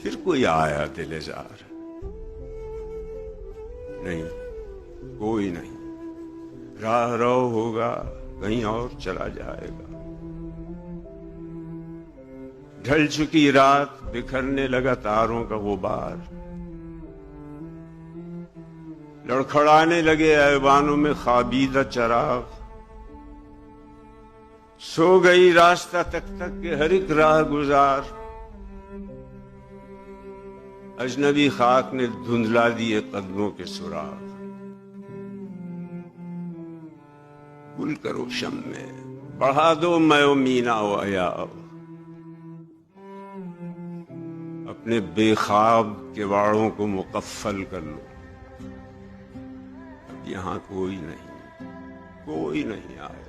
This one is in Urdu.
پھر کوئی آیا دل زار، نہیں کوئی نہیں، راہ رو ہوگا کہیں اور چلا جائے گا۔ ڈھل چکی رات، بکھرنے لگا تاروں کا غبار، لڑکھڑانے لگے ایوانوں میں خوابیدہ چراغ، سو گئی راستہ تک تک کے ہر ایک راہ گزار، اجنبی خاک نے دھندلا دیے قدموں کے سراغ۔ گل کرو شم میں، بڑھا دو میں و مینا و عیاء، اپنے بے خواب کواڑوں کو مقفل کر لو، اب یہاں کوئی نہیں آئے۔